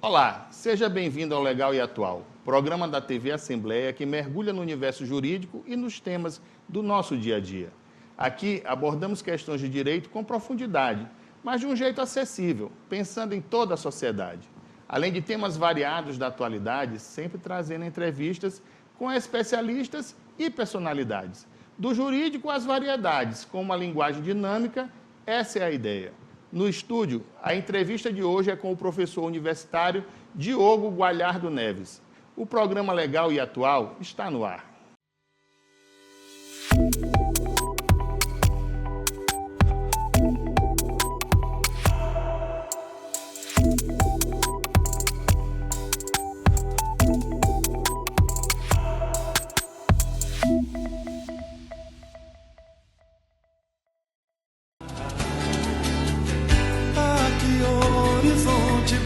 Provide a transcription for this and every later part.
Olá, seja bem-vindo ao Legal e Atual, programa da TV Assembleia que mergulha no universo jurídico e nos temas do nosso dia a dia. Aqui abordamos questões de direito com profundidade, mas de um jeito acessível, pensando em toda a sociedade. Além de temas variados da atualidade, sempre trazendo entrevistas com especialistas e personalidades. Do jurídico às variedades, com uma linguagem dinâmica, essa é a ideia. No estúdio, a entrevista de hoje é com o professor universitário Diogo Gualhardo Neves. O programa Legal e Atual está no ar.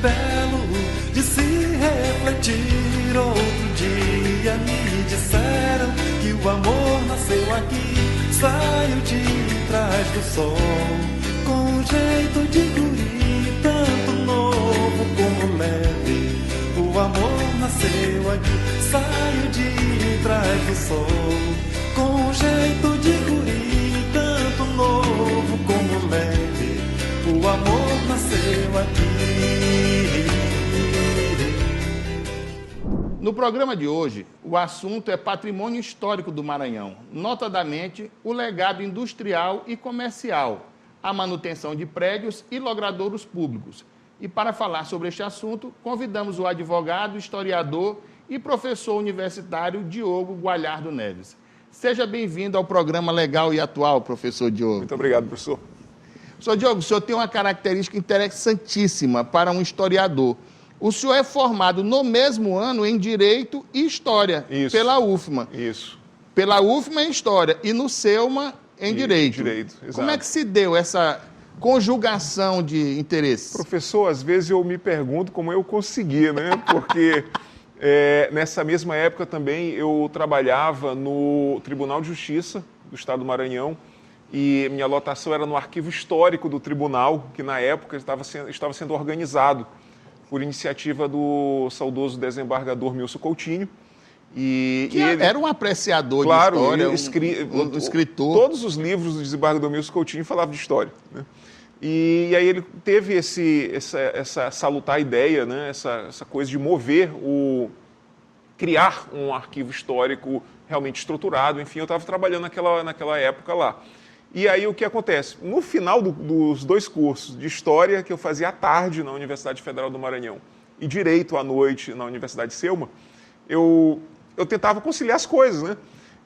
Belo de se refletir. Outro dia me disseram que o amor nasceu aqui, saiu de trás do sol, com um jeito de guri, tanto novo como leve. O amor nasceu aqui, saiu de trás do sol, com um jeito de guri, tanto novo como leve. O amor nasceu aqui. No programa de hoje, o assunto é patrimônio histórico do Maranhão, notadamente o legado industrial e comercial, a manutenção de prédios e logradouros públicos. E para falar sobre este assunto, convidamos o advogado, historiador e professor universitário Diogo Gualhardo Neves. Seja bem-vindo ao programa Legal e Atual, professor Diogo. Muito obrigado, professor. Professor Diogo, o senhor tem uma característica interessantíssima para um historiador. O senhor é formado no mesmo ano em Direito e História, pela UFMA. Isso. Pela UFMA em História e no SEUMA em Direito. Exato. Como é que se deu essa conjugação de interesses? Professor, às vezes eu me pergunto como eu consegui, né? Porque nessa mesma época também eu trabalhava no Tribunal de Justiça do Estado do Maranhão e minha lotação era no arquivo histórico do tribunal, que na época estava sendo organizado por iniciativa do saudoso desembargador Milson Coutinho. E ele era um apreciador de história, um escritor. Todos os livros do desembargador Milson Coutinho falavam de história, né? E aí ele teve essa salutar ideia, né? essa coisa de criar um arquivo histórico realmente estruturado. Enfim, eu estava trabalhando naquela época lá. E aí o que acontece? No final dos dois cursos de História, que eu fazia à tarde na Universidade Federal do Maranhão, e Direito à noite na Universidade SEUMA, eu tentava conciliar as coisas, né?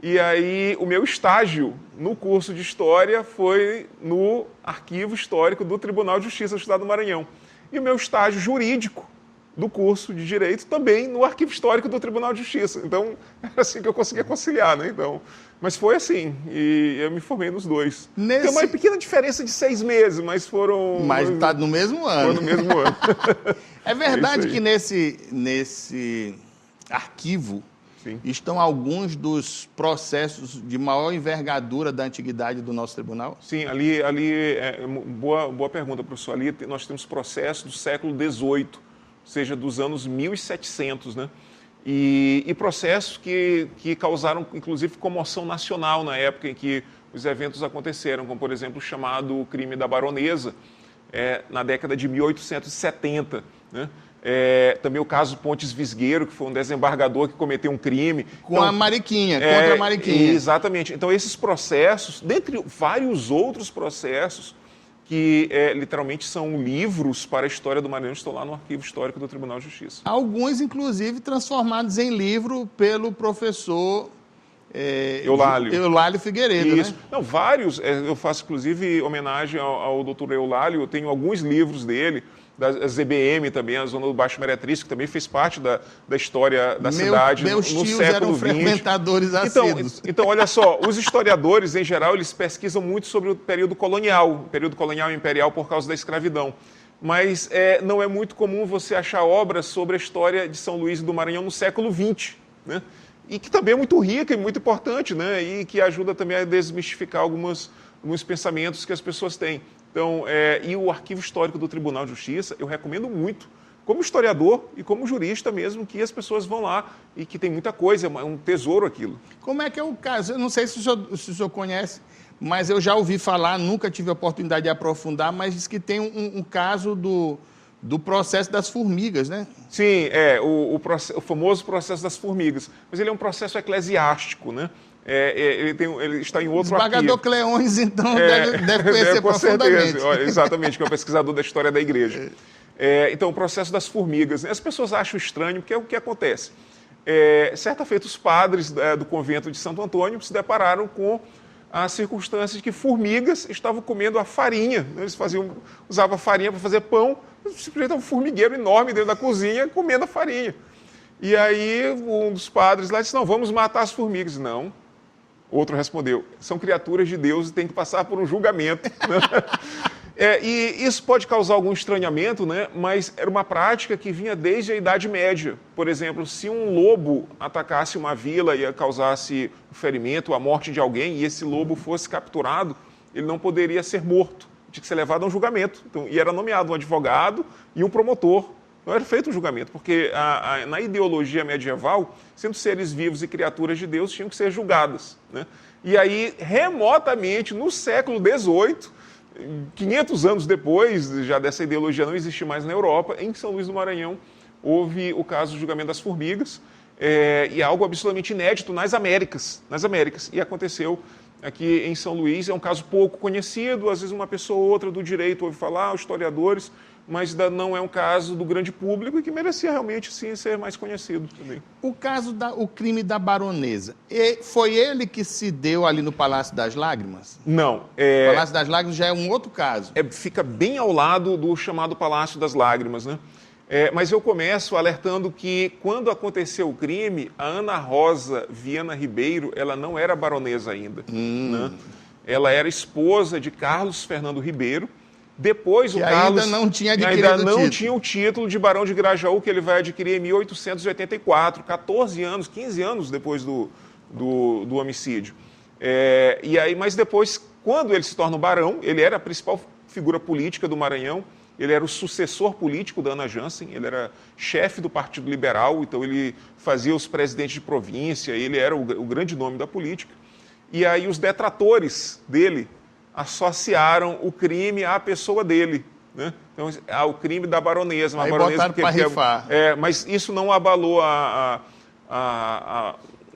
E aí o meu estágio no curso de História foi no Arquivo Histórico do Tribunal de Justiça do Estado do Maranhão. E o meu estágio jurídico do curso de Direito também no Arquivo Histórico do Tribunal de Justiça. Então, era assim que eu conseguia conciliar, né? Mas foi assim, e eu me formei nos dois. Tem uma pequena diferença de 6 meses, mas foram... Mas está no mesmo ano. Foi no mesmo ano. É verdade que nesse arquivo estão alguns dos processos de maior envergadura da antiguidade do nosso tribunal? Sim, ali boa pergunta, professor. Ali nós temos processos do século XVIII, ou seja, dos anos 1700, né? E processos que causaram, inclusive, comoção nacional na época em que os eventos aconteceram, como, por exemplo, o chamado crime da Baronesa, na década de 1870, né? Também o caso Pontes Visgueiro, que foi um desembargador que cometeu um crime. Contra a Mariquinha. Exatamente. Então, esses processos, dentre vários outros processos, que literalmente são livros para a história do Maranhão, estão lá no Arquivo Histórico do Tribunal de Justiça. Alguns, inclusive, transformados em livro pelo professor Eulálio Figueiredo, Isso. né? Não, vários. Eu faço, inclusive, homenagem ao doutor Eulálio. Eu tenho alguns livros dele, da ZBM também, a Zona do Baixo Meretriz, que também fez parte da história da cidade meus no tios século eram XX. frequentadores assíduos. Então, olha só, os historiadores, em geral, eles pesquisam muito sobre o período colonial e imperial por causa da escravidão. Mas não é muito comum você achar obras sobre a história de São Luís e do Maranhão no século XX, né? E que também é muito rica e muito importante, né? E que ajuda também a desmistificar alguns pensamentos que as pessoas têm. Então, e o Arquivo Histórico do Tribunal de Justiça, eu recomendo muito como historiador e como jurista mesmo, que as pessoas vão lá e que tem muita coisa, é um tesouro aquilo. Como é que é o caso? Eu não sei se o senhor conhece, mas eu já ouvi falar, nunca tive a oportunidade de aprofundar, mas diz que tem um caso do processo das formigas, né? Sim, o famoso processo das formigas. Mas ele é um processo eclesiástico, né? Ele está em outro Desembargador arquivo. Cleões, então, deve conhecer com profundamente. certeza. Olha, exatamente, que é o pesquisador da história da igreja. Então, o processo das formigas. As pessoas acham estranho, porque é o que acontece. Certa feita, os padres do convento de Santo Antônio se depararam com a circunstância de que formigas estavam comendo a farinha. Eles usavam a farinha para fazer pão, simplesmente um formigueiro enorme dentro da cozinha comendo a farinha. E aí um dos padres lá disse, não, vamos matar as formigas. Não. Outro respondeu, são criaturas de Deus e tem que passar por um julgamento. E isso pode causar algum estranhamento, né? Mas era uma prática que vinha desde a Idade Média. Por exemplo, se um lobo atacasse uma vila e causasse o ferimento, a morte de alguém, e esse lobo fosse capturado, ele não poderia ser morto, tinha que ser levado a um julgamento. Então, e era nomeado um advogado e um promotor. Não era feito um julgamento, porque na ideologia medieval, sendo seres vivos e criaturas de Deus, tinham que ser julgadas, né? E aí, remotamente, no século XVIII, 500 anos depois, já dessa ideologia não existe mais na Europa, em São Luís do Maranhão, houve o caso do julgamento das formigas, e algo absolutamente inédito nas Américas. E aconteceu aqui em São Luís, é um caso pouco conhecido, às vezes uma pessoa ou outra do direito ouve falar, os historiadores, mas não é um caso do grande público e que merecia realmente, sim, ser mais conhecido também. O caso o crime da baronesa, foi ele que se deu ali no Palácio das Lágrimas? Não. O Palácio das Lágrimas já é um outro caso. Fica bem ao lado do chamado Palácio das Lágrimas, né? Mas eu começo alertando que, quando aconteceu o crime, a Ana Rosa Viana Ribeiro, ela não era baronesa ainda. Né? Ela era esposa de Carlos Fernando Ribeiro. Depois, o Carlos ainda não tinha adquirido tinha o título de Barão de Grajaú, que ele vai adquirir em 1884, 14 anos, 15 anos depois do homicídio. Mas depois, quando ele se torna o barão, ele era a principal figura política do Maranhão, ele era o sucessor político da Ana Jansen, ele era chefe do Partido Liberal, então ele fazia os presidentes de província, ele era o grande nome da política. E aí os detratores dele associaram o crime à pessoa dele, né? Então, o crime da baronesa. Aí botaram para rifar. Mas isso não abalou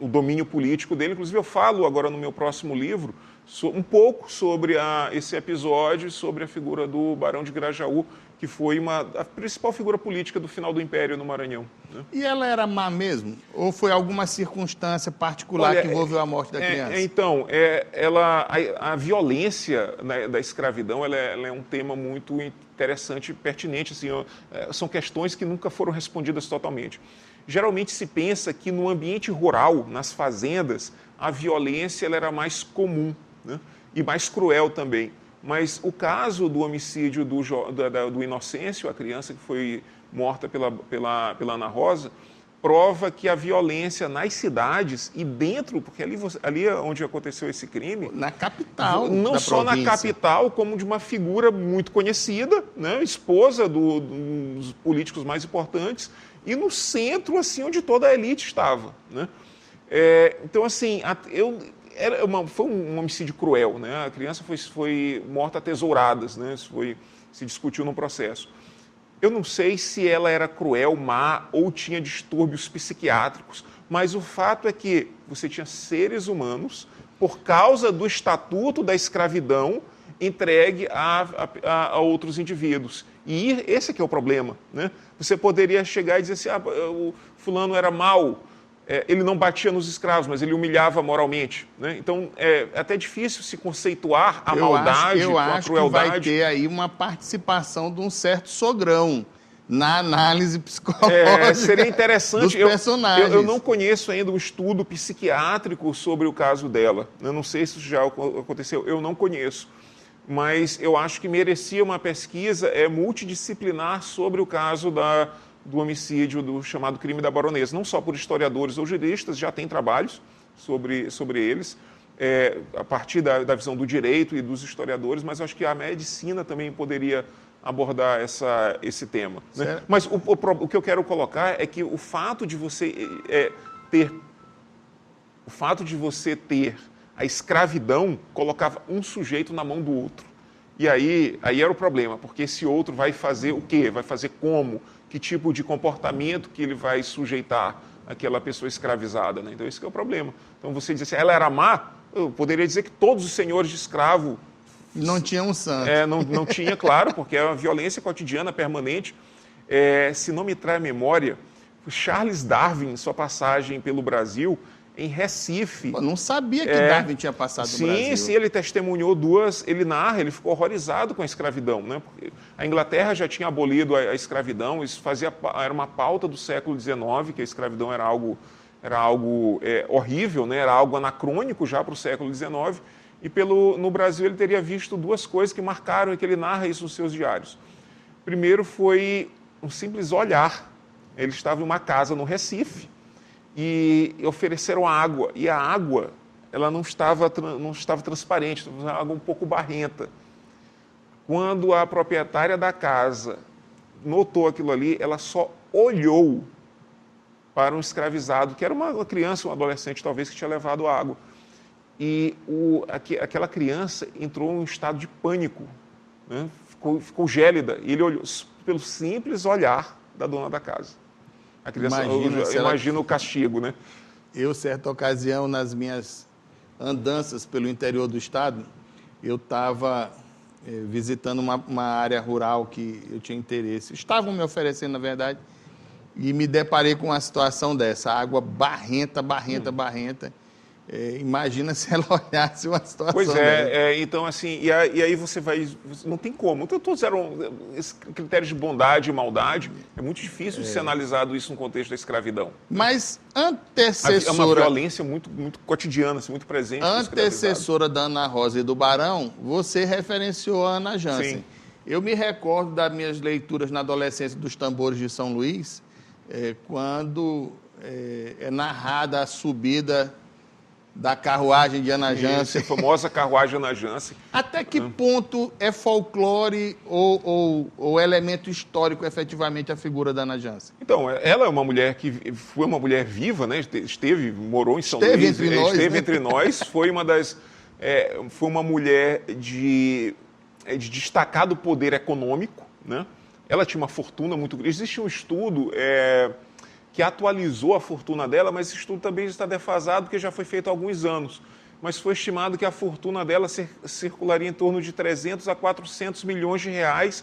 o domínio político dele. Inclusive, eu falo agora no meu próximo livro um pouco sobre esse episódio, sobre a figura do Barão de Grajaú, que foi a principal figura política do final do Império no Maranhão, né? E ela era má mesmo? Ou foi alguma circunstância particular que envolveu a morte da criança? Então, a violência, né, da escravidão, ela é um tema muito interessante e pertinente. Assim, são questões que nunca foram respondidas totalmente. Geralmente se pensa que no ambiente rural, nas fazendas, a violência ela era mais comum, né, e mais cruel também. Mas o caso do homicídio do Inocêncio, a criança que foi morta pela Ana Rosa, prova que a violência nas cidades e dentro, porque ali onde aconteceu esse crime... Na capital não só na capital, como de uma figura muito conhecida, né, esposa dos políticos mais importantes, e no centro, assim, onde toda a elite estava, né? Então, assim, foi um homicídio cruel, né? A criança foi morta a tesouradas, né? Isso se discutiu no processo. Eu não sei se ela era cruel, má ou tinha distúrbios psiquiátricos, mas o fato é que você tinha seres humanos, por causa do estatuto da escravidão, entregue a outros indivíduos. E esse que é o problema, né? Você poderia chegar e dizer assim, o fulano era mau, ele não batia nos escravos, mas ele humilhava moralmente, né? Então, é até difícil se conceituar a maldade com a crueldade. Eu acho que vai ter aí uma participação de um certo sogrão na análise psicológica seria interessante. dos personagens. Eu não conheço ainda um estudo psiquiátrico sobre o caso dela. Eu não sei se isso já aconteceu, eu não conheço. Mas eu acho que merecia uma pesquisa multidisciplinar sobre o caso do homicídio, do chamado crime da baronesa. Não só por historiadores ou juristas, já tem trabalhos sobre eles, a partir da visão do direito e dos historiadores, mas acho que a medicina também poderia abordar esse tema. Né? Mas o que eu quero colocar é que o fato de você ter a escravidão colocava um sujeito na mão do outro. E aí era o problema, porque esse outro vai fazer o quê? Vai fazer como? Que tipo de comportamento que ele vai sujeitar aquela pessoa escravizada, né? Então esse que é o problema. Então você diz assim, ela era má? Eu poderia dizer que todos os senhores de escravo não tinham um santo. Não tinha, claro, porque é uma violência cotidiana permanente. Se não me trai a memória, Charles Darwin, em sua passagem pelo Brasil, em Recife... Pô, não sabia que Darwin tinha passado no Brasil. Sim, ele testemunhou ele narra, ele ficou horrorizado com a escravidão, né? Porque a Inglaterra já tinha abolido a escravidão, isso era uma pauta do século XIX, que a escravidão era algo horrível, né? Era algo anacrônico já para o século XIX, e no Brasil ele teria visto duas coisas que marcaram e que ele narra isso nos seus diários. Primeiro foi um simples olhar. Ele estava em uma casa no Recife e ofereceram água, e a água ela não estava transparente, estava uma água um pouco barrenta. Quando a proprietária da casa notou aquilo ali, ela só olhou para um escravizado, que era uma criança, um adolescente talvez, que tinha levado água. E aquela criança entrou em um estado de pânico, né? Ficou gélida, e ele olhou pelo simples olhar da dona da casa. A criança, imagina o castigo, né? Eu, certa ocasião, nas minhas andanças pelo interior do estado, eu estava visitando uma área rural que eu tinha interesse. Estavam me oferecendo, na verdade, e me deparei com uma situação dessa, água barrenta. Imagina se ela olhasse uma situação Pois então assim, e aí você vai, não tem como. Então todos eram critérios de bondade e maldade, é muito difícil de ser analisado isso no contexto da escravidão. Mas antecessora... É uma violência muito, muito cotidiana, assim, muito presente. Antecessora da Ana Rosa e do Barão, você referenciou a Ana Jansen. Sim. Eu me recordo das minhas leituras na adolescência dos Tambores de São Luís, quando é narrada a subida da carruagem de Ana Jansen. A famosa carruagem Ana Jansen. Até que ponto é folclore ou elemento histórico efetivamente a figura da Ana Jansen? Então, ela é uma mulher que foi uma mulher viva, né? Morou em São Luís. Esteve entre nós, foi uma mulher de destacado poder econômico, né? Ela tinha uma fortuna muito grande. Existe um estudo que atualizou a fortuna dela, mas esse estudo também está defasado, porque já foi feito há alguns anos. Mas foi estimado que a fortuna dela circularia em torno de 300 a 400 milhões de reais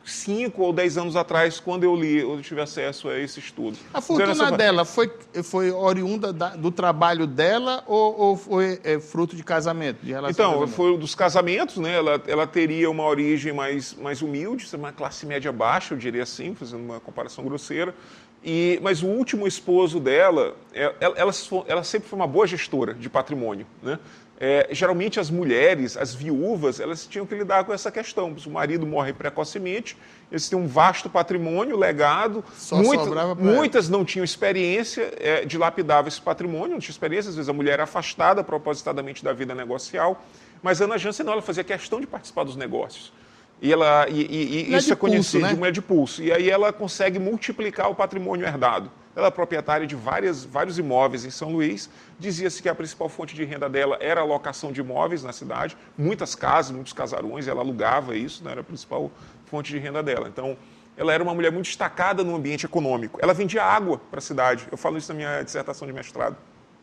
5 ou 10 anos atrás, quando eu tive acesso a esse estudo. A fortuna dela foi oriunda do trabalho dela ou foi fruto de casamento? Então, foi dos casamentos, né? Ela teria uma origem mais humilde, uma classe média baixa, eu diria assim, fazendo uma comparação grosseira. Mas o último esposo dela, ela sempre foi uma boa gestora de patrimônio, né? Geralmente as mulheres, as viúvas, elas tinham que lidar com essa questão. Se o marido morre precocemente, eles têm um vasto patrimônio, legado. Muitas não tinham experiência, dilapidavam esse patrimônio, não tinha experiência, às vezes a mulher era afastada propositadamente da vida negocial. Mas a Ana Jansen não, ela fazia questão de participar dos negócios. E isso é conhecido, né? De mulher de pulso. E aí ela consegue multiplicar o patrimônio herdado. Ela é proprietária de vários imóveis em São Luís. Dizia-se que a principal fonte de renda dela era a locação de imóveis na cidade. Muitas casas, muitos casarões, ela alugava isso, né? Era a principal fonte de renda dela. Então, ela era uma mulher muito destacada no ambiente econômico. Ela vendia água para a cidade. Eu falo isso na minha dissertação de mestrado.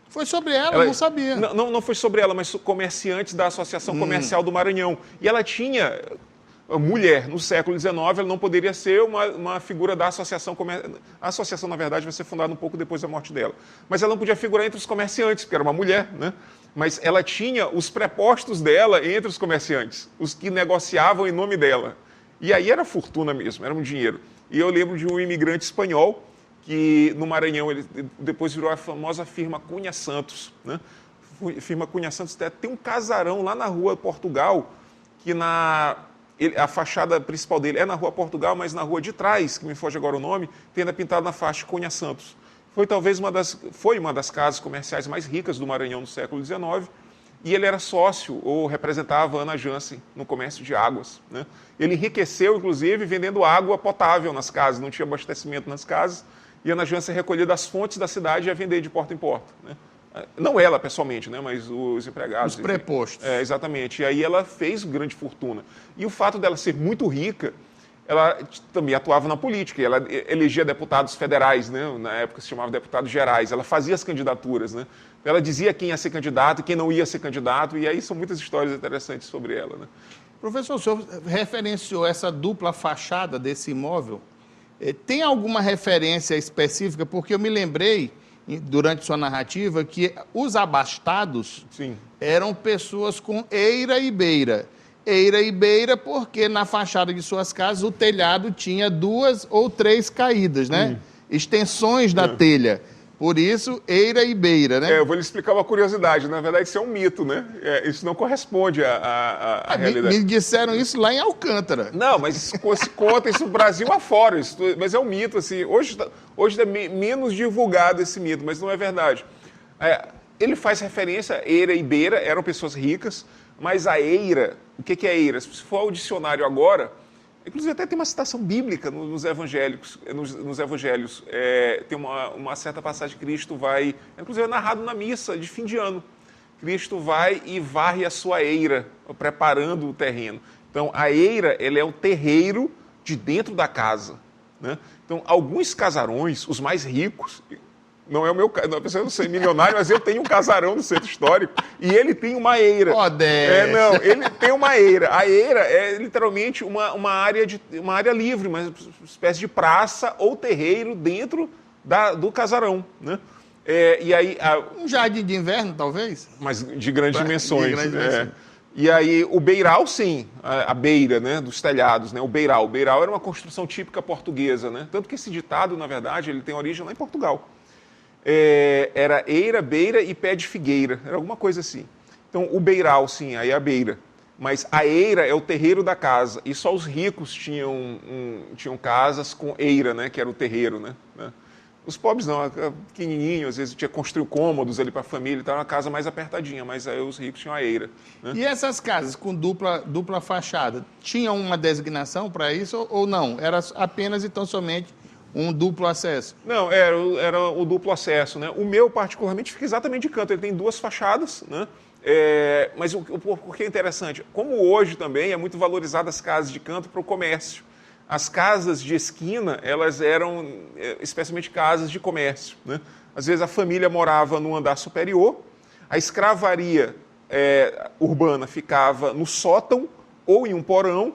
Foi sobre ela, eu não sabia. Não foi sobre ela, mas comerciantes da Associação Comercial do Maranhão. E ela tinha... A mulher, no século XIX, ela não poderia ser uma figura da associação comercial. A associação, na verdade, vai ser fundada um pouco depois da morte dela. Mas ela não podia figurar entre os comerciantes, porque era uma mulher, né? Mas ela tinha os prepostos dela entre os comerciantes, os que negociavam em nome dela. E aí era fortuna mesmo, era um dinheiro. E eu lembro de um imigrante espanhol, que no Maranhão, ele depois virou a famosa firma Cunha Santos, né? A firma Cunha Santos tem um casarão lá na Rua Portugal, que a fachada principal dele é na Rua Portugal, mas na rua de trás, que me foge agora o nome, tem ainda pintado na faixa Cunha Santos. Foi talvez uma das casas comerciais mais ricas do Maranhão no século XIX. e ele era sócio ou representava a Ana Jansen no comércio de águas, né? Ele enriqueceu, inclusive, vendendo água potável nas casas, não tinha abastecimento nas casas, e a Ana Jansen recolhia das fontes da cidade e ia vender de porta em porta, né? Não ela pessoalmente, né, mas os empregados. Os prepostos. Exatamente. E aí ela fez grande fortuna. E o fato dela ser muito rica, ela também atuava na política. Ela elegia deputados federais, né, na época se chamava deputados gerais. Ela fazia as candidaturas, né? Ela dizia quem ia ser candidato e quem não ia ser candidato. E aí são muitas histórias interessantes sobre ela, né? Professor, o senhor referenciou essa dupla fachada desse imóvel. Tem alguma referência específica? Porque eu me lembrei, durante sua narrativa, que os abastados Sim. eram pessoas com eira e beira. Eira e beira porque na fachada de suas casas o telhado tinha 2 ou 3 caídas, né? Extensões da telha. Por isso, eira e beira, né? Eu vou lhe explicar uma curiosidade. Na verdade, isso é um mito, né? Isso não corresponde à realidade. Me disseram isso lá em Alcântara. Não, mas se conta isso no Brasil afora. Mas é um mito, assim. Hoje é menos divulgado esse mito, mas não é verdade. Ele faz referência a eira e beira, eram pessoas ricas, mas a eira, o que é eira? Se for ao dicionário agora, inclusive até tem uma citação bíblica nos evangelhos. Tem uma certa passagem que Cristo vai, inclusive é narrado na missa de fim de ano. Cristo vai e varre a sua eira, preparando o terreno. Então, a eira, ela é o terreiro de dentro da casa, né? Então, alguns casarões, os mais ricos, não é o meu caso, eu não sou milionário, mas eu tenho um casarão no centro histórico e ele tem uma eira. Ele tem uma eira. A eira é literalmente uma área livre, uma espécie de praça ou terreiro dentro do casarão, né? E aí, um jardim de inverno, talvez? Mas de grandes dimensões. E aí, o beiral, sim, a beira, né, dos telhados, né, o beiral. O beiral era uma construção típica portuguesa, né? Tanto que esse ditado, na verdade, ele tem origem lá em Portugal. Era eira, beira e pé de figueira, era alguma coisa assim. Então, o beiral, sim, aí é a beira. Mas a eira é o terreiro da casa, e só os ricos tinham casas com eira, né, que era o terreiro, né? Os pobres não, pequenininho, às vezes tinha construído cômodos ali para a família, então era uma casa mais apertadinha, mas aí os ricos tinham a eira, né? E essas casas com dupla fachada, tinham uma designação para isso ou não? Era apenas e tão somente um duplo acesso? Não, era o duplo acesso, né? O meu, particularmente, fica exatamente de canto. Ele tem 2 fachadas, né? Mas o que é interessante? Como hoje também é muito valorizada as casas de canto para o comércio. As casas de esquina, elas eram especialmente casas de comércio, né? Às vezes a família morava no andar superior, a escravaria urbana ficava no sótão ou em um porão,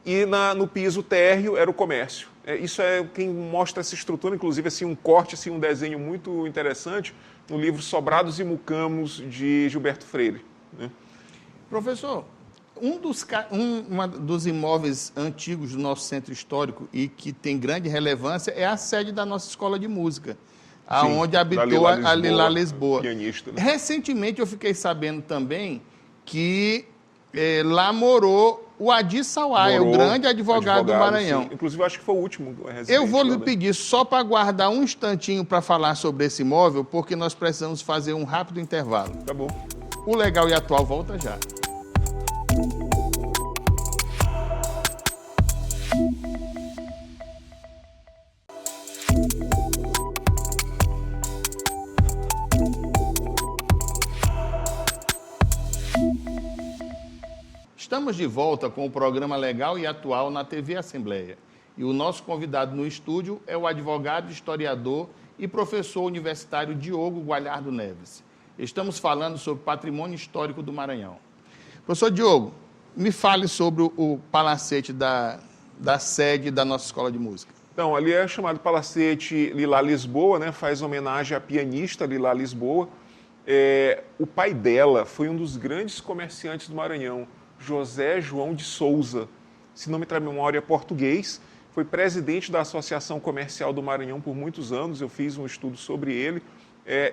e no piso térreo era o comércio. Isso é quem mostra essa estrutura, inclusive assim, um corte, assim, um desenho muito interessante no livro Sobrados e Mucamos, de Gilberto Freire, né? Professor, um dos imóveis antigos do nosso centro histórico e que tem grande relevância é a sede da nossa escola de música, onde habitou a Lila Lisboa. Pianista, né? Recentemente eu fiquei sabendo também que lá morou o Adi Sauaia, o grande advogado do Maranhão. Sim. Inclusive, eu acho que foi o último residente. Eu vou lhe pedir só para guardar um instantinho para falar sobre esse imóvel, porque nós precisamos fazer um rápido intervalo. Tá bom. O Legal e Atual volta já. Estamos de volta com o programa Legal e Atual na TV Assembleia. E o nosso convidado no estúdio é o advogado, historiador e professor universitário Diogo Gualhardo Neves. Estamos falando sobre patrimônio histórico do Maranhão. Professor Diogo, me fale sobre o palacete da sede da nossa escola de música. Então, ali é chamado Palacete Lila Lisboa, né? Faz homenagem à pianista Lila Lisboa. O pai dela foi um dos grandes comerciantes do Maranhão, José João de Souza, se não me trai memória, português, foi presidente da Associação Comercial do Maranhão por muitos anos, eu fiz um estudo sobre ele,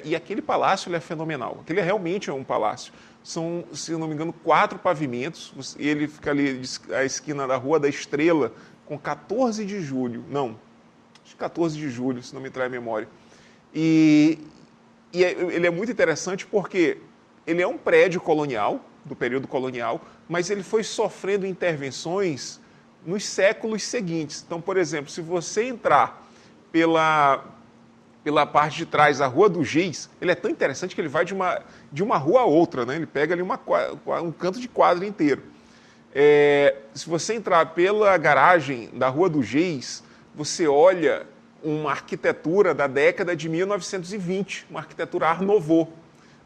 e aquele palácio ele é fenomenal, aquele realmente é um palácio. São, se não me engano, 4 pavimentos, e ele fica ali à esquina da Rua da Estrela, com 14 de julho, não, acho que 14 de julho, se não me trai memória. E ele é muito interessante porque ele é um prédio colonial, do período colonial, mas ele foi sofrendo intervenções nos séculos seguintes. Então, por exemplo, se você entrar pela parte de trás, a Rua do Giz, ele é tão interessante que ele vai de uma rua a outra, né? Ele pega ali um canto de quadra inteiro. Se você entrar pela garagem da Rua do Giz, você olha uma arquitetura da década de 1920, uma arquitetura Art Nouveau.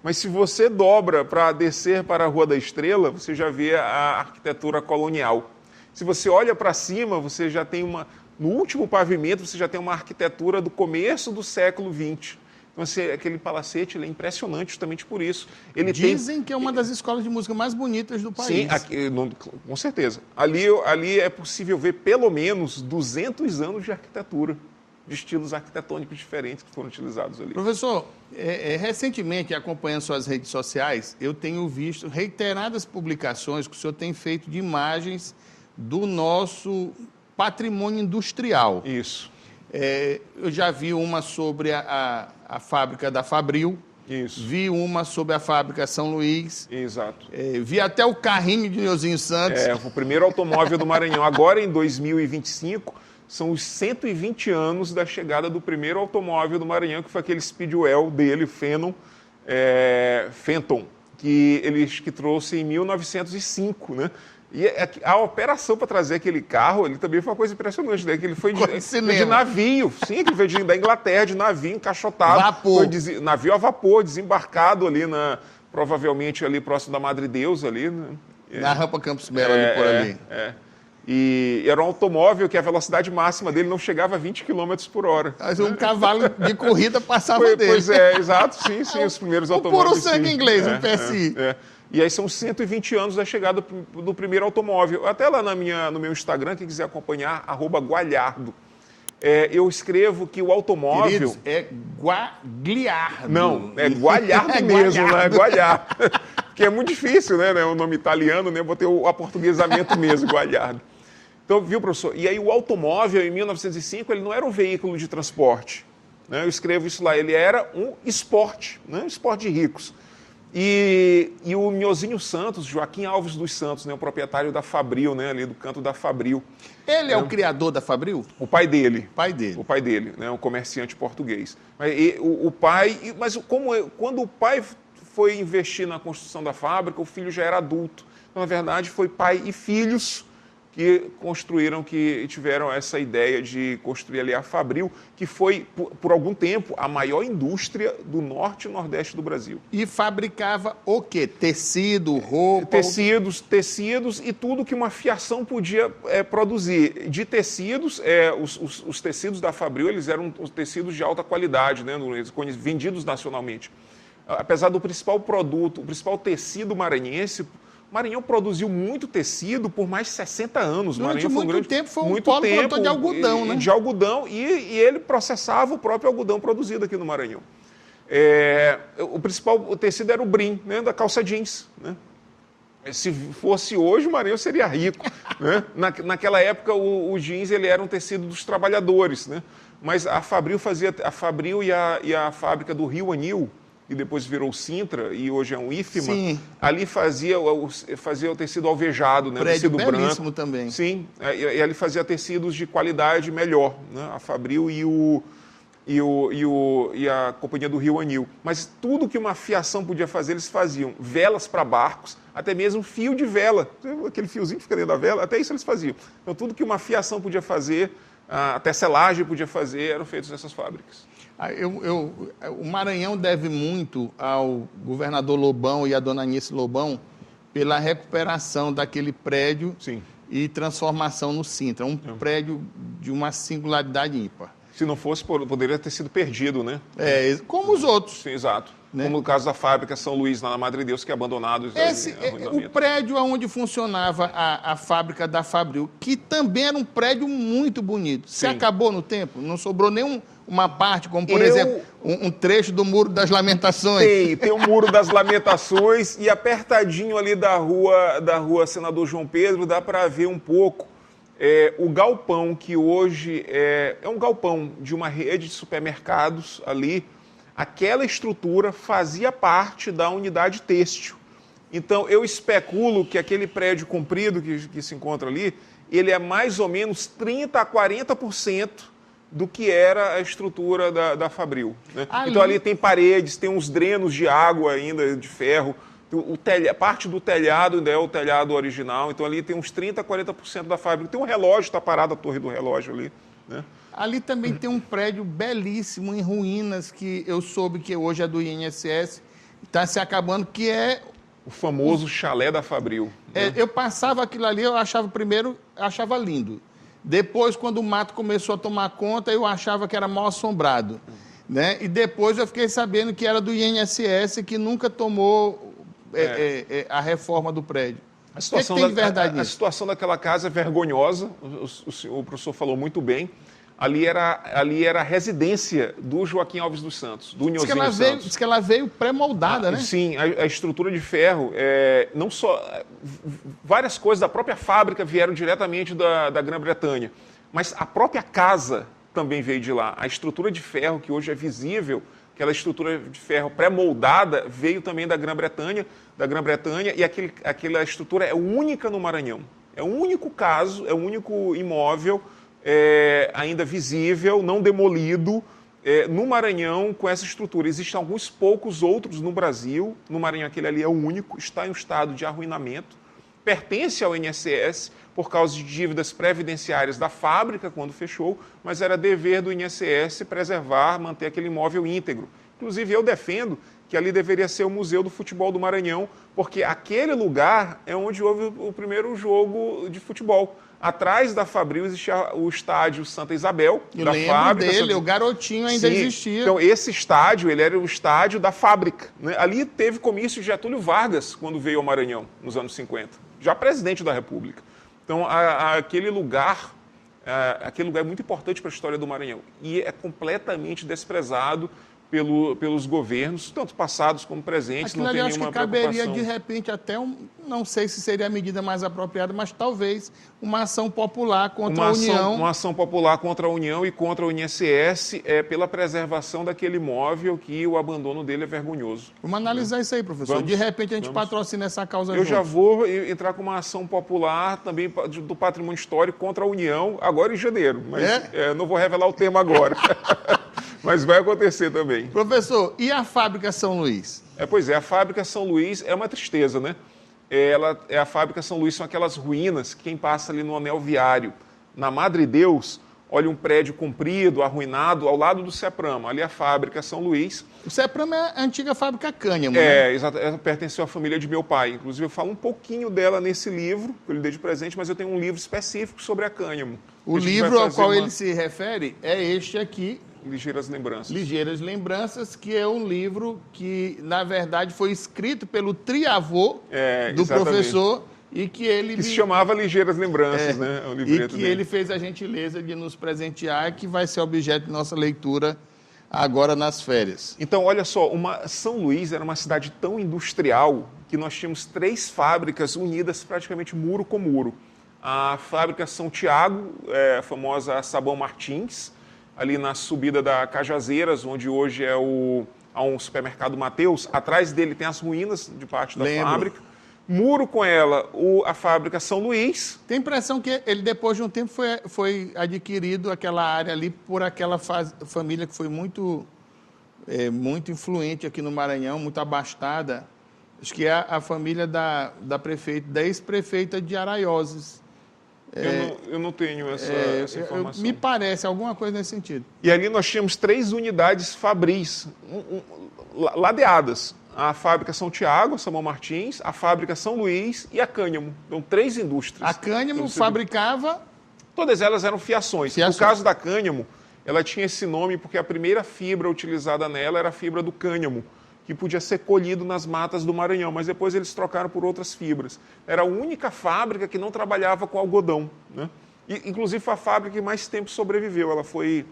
Mas se você dobra para descer para a Rua da Estrela, você já vê a arquitetura colonial. Se você olha para cima, você já tem no último pavimento, você já tem uma arquitetura do começo do século XX. Então, aquele palacete ele é impressionante justamente por isso. Dizem que é uma das escolas de música mais bonitas do país. Sim, com certeza. Ali é possível ver pelo menos 200 anos de arquitetura, de estilos arquitetônicos diferentes que foram utilizados ali. Professor, recentemente, acompanhando suas redes sociais, eu tenho visto reiteradas publicações que o senhor tem feito de imagens do nosso patrimônio industrial. Isso. Eu já vi uma sobre a fábrica da Fabril. Isso. Vi uma sobre a fábrica São Luís. Exato. Vi até o carrinho de Nilzinho Santos. O primeiro automóvel do Maranhão. Agora, em 2025, são os 120 anos da chegada do primeiro automóvel do Maranhão, que foi aquele Speedwell dele, Phantom, que trouxe em 1905, né? E a operação para trazer aquele carro, ele também foi uma coisa impressionante, né? Que ele foi de navio, sim, que veio da Inglaterra, de navio encaixotado. Vapor. Navio a vapor, desembarcado ali, provavelmente ali próximo da Madre Deus, ali. Né? Na rampa Campos Melo, ali por ali. E era um automóvel que a velocidade máxima dele não chegava a 20 km por hora. Mas um cavalo de corrida passava dele. Pois exato, sim, os primeiros automóveis. O puro sangue inglês, um PSI. E aí são 120 anos da chegada do primeiro automóvel. Até lá no meu Instagram, quem quiser acompanhar, @Gualhardo. Eu escrevo que o automóvel... Queridos, é Guagliardo. Não, é Gualhardo mesmo, não é Gualhardo. Porque é muito difícil, né? O nome italiano, né? Botei o aportuguesamento mesmo, Gualhardo. Então, viu, professor? E aí o automóvel, em 1905, ele não era um veículo de transporte. Né? Eu escrevo isso lá, ele era um esporte, né? Um esporte de ricos. E o Nilzinho Santos, Joaquim Alves dos Santos, né, o proprietário da Fabril, né, ali do canto da Fabril. Ele é o criador da Fabril? O pai dele. O pai dele, né, um comerciante português. Mas quando o pai foi investir na construção da fábrica, o filho já era adulto. Então, na verdade, foi pai e filhos que tiveram essa ideia de construir ali a Fabril, que foi, por algum tempo, a maior indústria do norte e nordeste do Brasil. E fabricava o quê? Tecido, roupa? Tecidos e tudo que uma fiação podia produzir. De tecidos, os tecidos da Fabril, eles eram tecidos de alta qualidade, né, vendidos nacionalmente. Apesar do principal produto, o principal tecido maranhense, Maranhão produziu muito tecido por mais de 60 anos. Durante muito tempo foi um polo produtor de algodão, né? De algodão, e ele processava o próprio algodão produzido aqui no Maranhão. O principal tecido era o brim, né, da calça jeans. Né? Se fosse hoje, o Maranhão seria rico. Né? Naquela época, o jeans ele era um tecido dos trabalhadores. Né? Mas a Fabril e a fábrica do Rio Anil, e depois virou Sintra, e hoje é um IFMA, sim, ali fazia o tecido alvejado, né? Prédio o tecido belíssimo branco. Também. Sim, e ali fazia tecidos de qualidade melhor, né? A Fabril e a Companhia do Rio Anil. Mas tudo que uma fiação podia fazer, eles faziam. Velas para barcos, até mesmo fio de vela, aquele fiozinho que fica dentro da vela, até isso eles faziam. Então tudo que uma fiação podia fazer, a tecelagem podia fazer, eram feitos nessas fábricas. O Maranhão deve muito ao governador Lobão e à dona Anice Lobão pela recuperação daquele prédio, sim, e transformação no Sintra. Um prédio de uma singularidade ímpar. Se não fosse, poderia ter sido perdido, né? Como os outros. Sim, exato. Né? Como no caso da fábrica São Luís, na Madre Deus, que é abandonado. O prédio onde funcionava a fábrica da Fabril, que também era um prédio muito bonito. Se acabou no tempo? Não sobrou uma parte, como por exemplo, um trecho do Muro das Lamentações. Tem o Muro das Lamentações e apertadinho ali da rua Senador João Pedro, dá para ver um pouco o galpão, que hoje é um galpão de uma rede de supermercados ali. aquela estrutura fazia parte da unidade têxtil. Então, eu especulo que aquele prédio comprido que se encontra ali, ele é mais ou menos 30% a 40% do que era a estrutura da Fabril. Né? Então, ali tem paredes, tem uns drenos de água ainda, de ferro, parte do telhado ainda é o telhado original, então ali tem uns 30% a 40% da fábrica. Tem um relógio, está parado a torre do relógio ali. Né? Ali também tem um prédio belíssimo em ruínas, que eu soube que hoje é do INSS, está se acabando, que é... O famoso chalé da Fabril. Né? Eu passava aquilo ali, eu achava lindo. Depois, quando o mato começou a tomar conta, eu achava que era mal assombrado. Né? E depois eu fiquei sabendo que era do INSS, que nunca tomou a reforma do prédio. A situação, tem verdade nisso? A situação daquela casa é vergonhosa, o professor falou muito bem. Ali era a residência do Joaquim Alves dos Santos, do Nhozinho Santos. Diz que ela veio pré-moldada, né? Sim, a estrutura de ferro, não só... Várias coisas da própria fábrica vieram diretamente da Grã-Bretanha, mas a própria casa também veio de lá. A estrutura de ferro, que hoje é visível, aquela estrutura de ferro pré-moldada, veio também da Grã-Bretanha, e aquela estrutura é única no Maranhão. É o único caso, é o único imóvel ainda visível, não demolido, no Maranhão com essa estrutura. Existem alguns poucos outros no Brasil, no Maranhão aquele ali é o único, está em um estado de arruinamento, pertence ao INSS por causa de dívidas previdenciárias da fábrica quando fechou, mas era dever do INSS preservar, manter aquele imóvel íntegro. Inclusive eu defendo que ali deveria ser o Museu do Futebol do Maranhão, porque aquele lugar é onde houve o primeiro jogo de futebol. Atrás da Fabril existia o estádio Santa Isabel, eu da fábrica. Dele, o Garotinho ainda existia. Então, esse estádio, ele era o estádio da fábrica. Né? Ali teve comício de Getúlio Vargas, quando veio ao Maranhão, nos anos 50. Já presidente da República. Então, aquele lugar é muito importante para a história do Maranhão. E é completamente desprezado pelos governos, tanto passados como presentes. Aquilo ali, acho que caberia, de repente, até não sei se seria a medida mais apropriada, mas talvez uma ação popular contra a União. Uma ação popular contra a União e contra o INSS pela preservação daquele imóvel, que o abandono dele é vergonhoso. Vamos analisar isso aí, professor. De repente a gente patrocina essa causa junto. Eu já vou entrar com uma ação popular também do patrimônio histórico contra a União, agora em janeiro. Mas não vou revelar o tema agora. Mas vai acontecer também. Professor, e a Fábrica São Luís? Pois é, a Fábrica São Luís é uma tristeza, né? A Fábrica São Luís são aquelas ruínas que quem passa ali no anel viário, na Madre Deus, olha um prédio comprido, arruinado, ao lado do Ceprama. Ali é a Fábrica São Luís. O Ceprama é a antiga fábrica Cânhamo, né? Exato. Pertenceu à família de meu pai. Inclusive, eu falo um pouquinho dela nesse livro, que eu lhe dei de presente, mas eu tenho um livro específico sobre a Cânhamo. O livro ao qual ele se refere é este aqui, Ligeiras Lembranças. Ligeiras Lembranças, que é um livro que, na verdade, foi escrito pelo triavô do professor e que ele... Que se chamava Ligeiras Lembranças, né? O livreto dele. Ele fez a gentileza de nos presentear, que vai ser objeto de nossa leitura agora nas férias. Então, olha só, São Luís era uma cidade tão industrial que nós tínhamos 3 fábricas unidas praticamente muro com muro. A fábrica São Tiago, a famosa Sabão Martins, ali na subida da Cajazeiras, onde hoje há um supermercado Mateus. Atrás dele tem as ruínas de parte da fábrica. Muro com ela, a fábrica São Luís. Tem a impressão que ele, depois de um tempo, foi adquirido aquela área ali por aquela família que foi muito influente aqui no Maranhão, muito abastada. Acho que é a família da ex-prefeita de Araioses. Eu não tenho essa informação. Me parece, alguma coisa nesse sentido. E ali nós tínhamos 3 unidades fabris, ladeadas. A fábrica São Tiago, Sabão Martins, a fábrica São Luís e a Cânhamo. Então, 3 indústrias. A Cânhamo fabricava... Todas elas eram fiações. No caso da Cânhamo, ela tinha esse nome porque a primeira fibra utilizada nela era a fibra do cânhamo, que podia ser colhido nas matas do Maranhão, mas depois eles trocaram por outras fibras. Era a única fábrica que não trabalhava com algodão, né? E, inclusive, foi a fábrica que mais tempo sobreviveu. Ela foi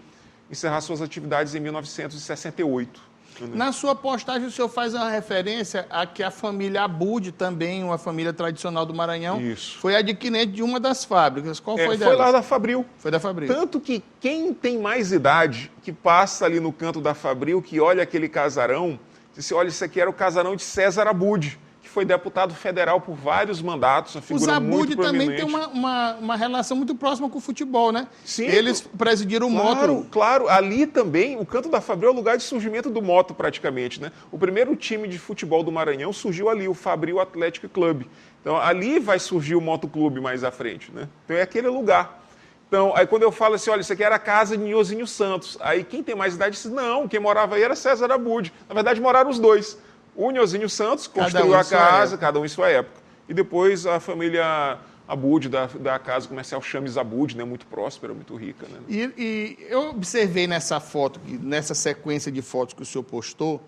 encerrar suas atividades em 1968. Na sua postagem, o senhor faz uma referência a que a família Abud, também uma família tradicional do Maranhão, Isso. foi adquirente de uma das fábricas. Qual foi delas? Foi lá da Fabril. Foi da Fabril. Tanto que quem tem mais idade, que passa ali no canto da Fabril, que olha aquele casarão, disse, olha, isso aqui era o casarão de César Abud, que foi deputado federal por vários mandatos, uma figura muito proeminente. Também tem uma relação muito próxima com o futebol, né? Sim. Eles presidiram o moto. Claro. Ali também, o Canto da Fabril é o lugar de surgimento do moto, praticamente, né? O primeiro time de futebol do Maranhão surgiu ali, o Fabril Athletic Club. Então, ali vai surgir o motoclube mais à frente, né? Então, é aquele lugar. Então, aí quando eu falo assim, olha, isso aqui era a casa de Nhozinho Santos. Aí quem tem mais idade diz, não, quem morava aí era César Abud. Na verdade, moraram os dois. O Nhozinho Santos construiu a casa, cada um em sua época. E depois a família Abud, da casa comercial Chames Abud, né, muito próspera, muito rica. Né? E eu observei nessa foto, nessa sequência de fotos que o senhor postou,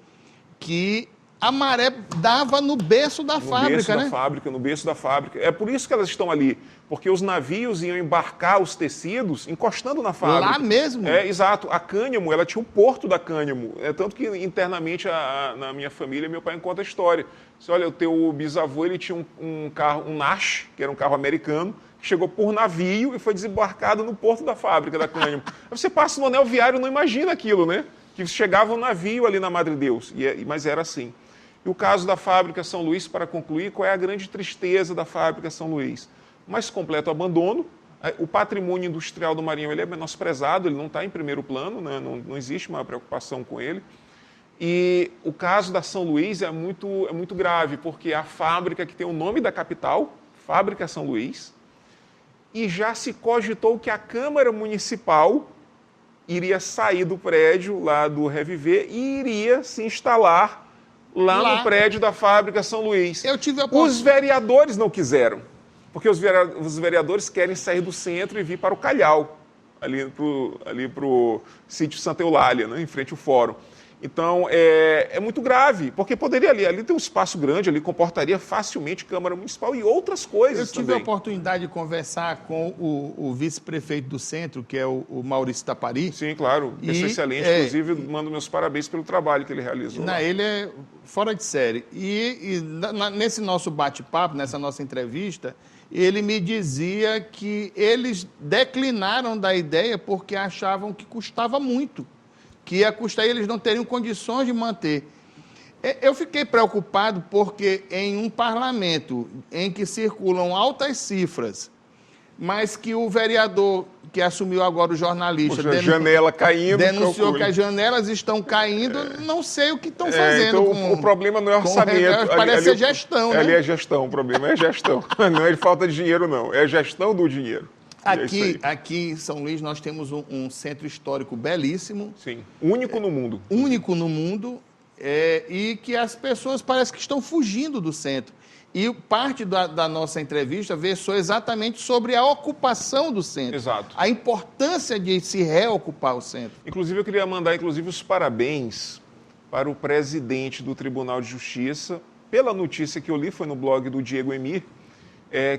que a maré dava no berço da fábrica, né? No berço da fábrica. É por isso que elas estão ali, porque os navios iam embarcar os tecidos encostando na fábrica. Lá mesmo? É, exato. A Cânhamo, ela tinha o porto da Cânhamo. É tanto que internamente na minha família, meu pai conta a história. Você olha, o teu bisavô, ele tinha um carro, um Nash, que era um carro americano, que chegou por navio e foi desembarcado no porto da fábrica da Cânhamo. Aí você passa no anel viário e não imagina aquilo, né? Que chegava um navio ali na Madre Deus, mas era assim. E o caso da fábrica São Luís, para concluir, qual é a grande tristeza da fábrica São Luís? Mas completo abandono. O patrimônio industrial do Maranhão ele é menosprezado, ele não está em primeiro plano, né? Não existe uma preocupação com ele. E o caso da São Luís é muito grave, porque é a fábrica que tem o nome da capital, Fábrica São Luís, e já se cogitou que a Câmara Municipal iria sair do prédio lá do Reviver e iria se instalar lá no prédio da Fábrica São Luís. Os vereadores não quiseram, porque os vereadores querem sair do centro e vir para o Calhau, ali para o sítio Santa Eulália, né, em frente ao fórum. Então, é muito grave, porque poderia ali tem um espaço grande, ali comportaria facilmente Câmara Municipal e outras coisas também. Eu tive a oportunidade de conversar com o vice-prefeito do centro, que é o Maurício Tapari. Sim, claro, pessoa excelente, inclusive mando meus parabéns pelo trabalho que ele realizou. Ele é fora de série. Nesse nosso bate-papo, nessa nossa entrevista, ele me dizia que eles declinaram da ideia porque achavam que custava muito, que ia custar e eles não teriam condições de manter. Eu fiquei preocupado porque em um parlamento em que circulam altas cifras, mas que o vereador que assumiu agora o jornalista janela caindo, denunciou que as janelas estão caindo, não sei o que estão fazendo. Então, o problema não é orçamento. Parece ser gestão, né? Ali é gestão, o problema é gestão. Não é de falta de dinheiro, não. É gestão do dinheiro. Aqui em São Luís nós temos um centro histórico belíssimo. Sim, único no mundo. Único no mundo, e que as pessoas parecem que estão fugindo do centro. E parte da nossa entrevista versou exatamente sobre a ocupação do centro. Exato. A importância de se reocupar o centro. Inclusive, eu queria mandar os parabéns para o presidente do Tribunal de Justiça, pela notícia que eu li, foi no blog do Diego Emir,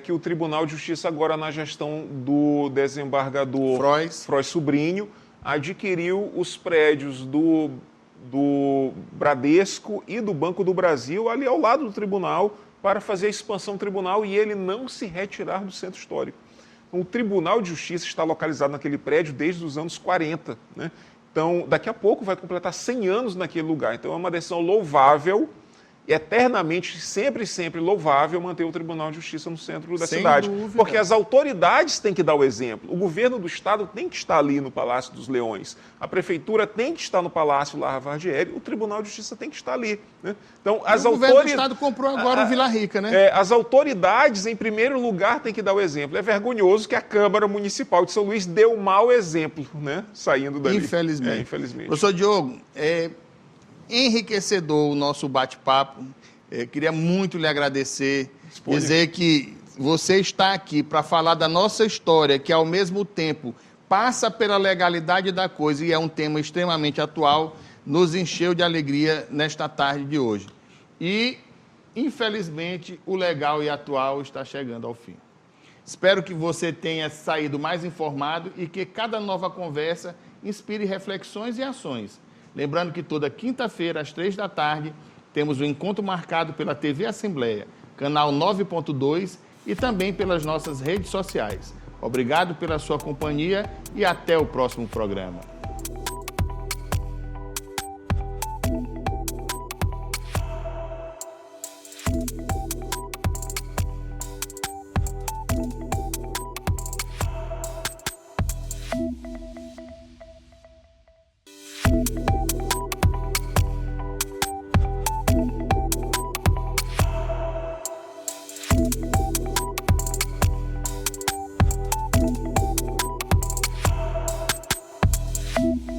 que o Tribunal de Justiça, agora na gestão do desembargador Frois Sobrinho, adquiriu os prédios do Bradesco e do Banco do Brasil, ali ao lado do tribunal, para fazer a expansão do tribunal e ele não se retirar do centro histórico. Então, o Tribunal de Justiça está localizado naquele prédio desde os anos 40. Né? Então, daqui a pouco vai completar 100 anos naquele lugar. Então, é uma decisão louvável, eternamente, sempre louvável manter o Tribunal de Justiça no centro da cidade. Sem dúvida. Porque as autoridades têm que dar o exemplo. O governo do Estado tem que estar ali no Palácio dos Leões. A Prefeitura tem que estar no Palácio Lara Vardieri. O Tribunal de Justiça tem que estar ali. Né? Então, o governo do Estado comprou agora o Vila Rica, né? As autoridades, em primeiro lugar, têm que dar o exemplo. É vergonhoso que a Câmara Municipal de São Luís deu um mau exemplo, né? Saindo dali. Infelizmente. Infelizmente. Professor Diogo, enriquecedor o nosso bate-papo. Queria muito lhe agradecer, dizer que você está aqui para falar da nossa história, que ao mesmo tempo passa pela legalidade da coisa e é um tema extremamente atual, nos encheu de alegria nesta tarde de hoje. E, infelizmente, o legal e atual está chegando ao fim. Espero que você tenha saído mais informado e que cada nova conversa inspire reflexões e ações. Lembrando que toda quinta-feira, às 3 da tarde, temos um encontro marcado pela TV Assembleia, canal 9.2 e também pelas nossas redes sociais. Obrigado pela sua companhia e até o próximo programa. Thank you.